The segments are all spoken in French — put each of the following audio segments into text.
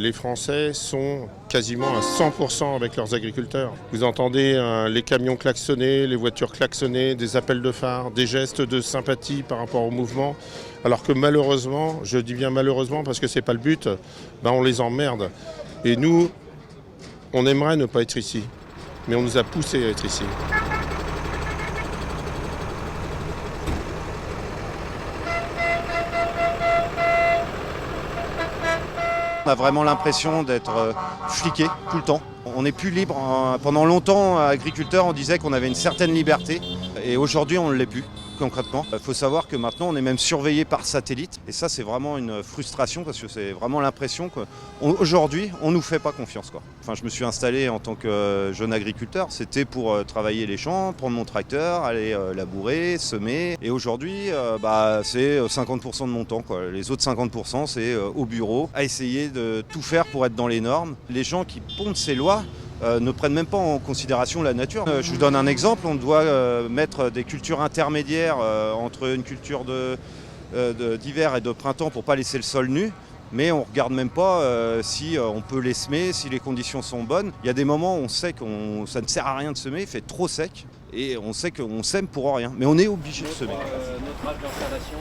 Les Français sont quasiment à 100% avec leurs agriculteurs. Vous entendez les camions klaxonner, les voitures klaxonner, des appels de phare, des gestes de sympathie par rapport au mouvement. Alors que malheureusement, je dis bien malheureusement parce que c'est pas le but, on les emmerde. Et nous, on aimerait ne pas être ici, mais on nous a poussés à être ici. On a vraiment l'impression d'être fliqué tout le temps. On n'est plus libre. Pendant longtemps, agriculteurs, on disait qu'on avait une certaine liberté et aujourd'hui, on ne l'est plus concrètement. Il faut savoir que maintenant, on est même surveillé par satellite et ça, c'est vraiment une frustration parce que c'est vraiment l'impression qu'aujourd'hui, on ne nous fait pas confiance, quoi. Enfin, je me suis installé en tant que jeune agriculteur. C'était pour travailler les champs, prendre mon tracteur, aller labourer, semer. Et aujourd'hui, c'est 50% de mon temps, quoi. Les autres 50%, c'est au bureau, à essayer de tout faire pour être dans les normes. Les gens qui pondent ces lois ne prennent même pas en considération la nature. Je vous donne un exemple, on doit mettre des cultures intermédiaires entre une culture d'hiver et de printemps pour ne pas laisser le sol nu. Mais on ne regarde même pas si on peut les semer, si les conditions sont bonnes. Il y a des moments où on sait que ça ne sert à rien de semer, il fait trop sec et on sait qu'on sème pour rien. Mais on est obligé de semer. Notre âge d'installation,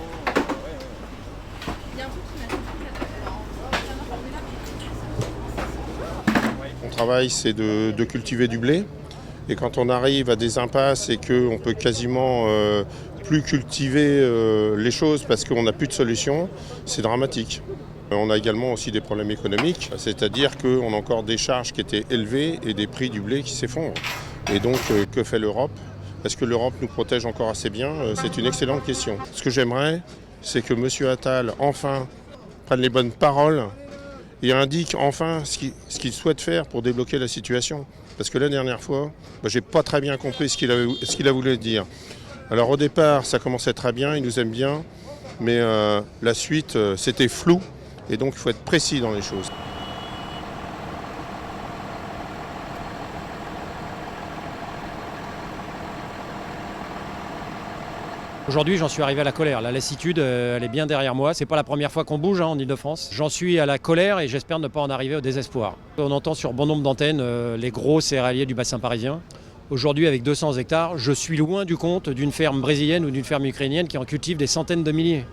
Mon travail, c'est de cultiver du blé. Et quand on arrive à des impasses et qu'on peut quasiment plus cultiver les choses parce qu'on n'a plus de solution, c'est dramatique. On a également aussi des problèmes économiques, c'est-à-dire qu'on a encore des charges qui étaient élevées et des prix du blé qui s'effondrent. Et donc, que fait l'Europe ? Est-ce que l'Europe nous protège encore assez bien ? C'est une excellente question. Ce que j'aimerais, c'est que M. Attal, enfin, prenne les bonnes paroles et indique enfin ce qu'il souhaite faire pour débloquer la situation. Parce que la dernière fois, j'ai pas très bien compris ce qu'il a voulu dire. Alors au départ, ça commençait très bien, il nous aime bien, mais la suite, c'était flou, et donc il faut être précis dans les choses. aujourd'hui, j'en suis arrivé à la colère. La lassitude, elle est bien derrière moi. C'est pas la première fois qu'on bouge en Ile-de-France. J'en suis à la colère et j'espère ne pas en arriver au désespoir. On entend sur bon nombre d'antennes les gros céréaliers du bassin parisien. Aujourd'hui, avec 200 hectares, je suis loin du compte d'une ferme brésilienne ou d'une ferme ukrainienne qui en cultive des centaines de milliers,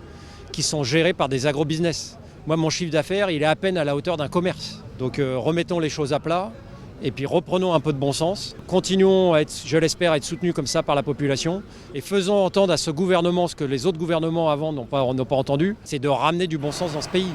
qui sont gérés par des agro-business. Moi, mon chiffre d'affaires, il est à peine à la hauteur d'un commerce. Donc remettons les choses à plat. Et puis reprenons un peu de bon sens, continuons à être, je l'espère, être soutenus comme ça par la population et faisons entendre à ce gouvernement ce que les autres gouvernements avant n'ont pas entendu, c'est de ramener du bon sens dans ce pays.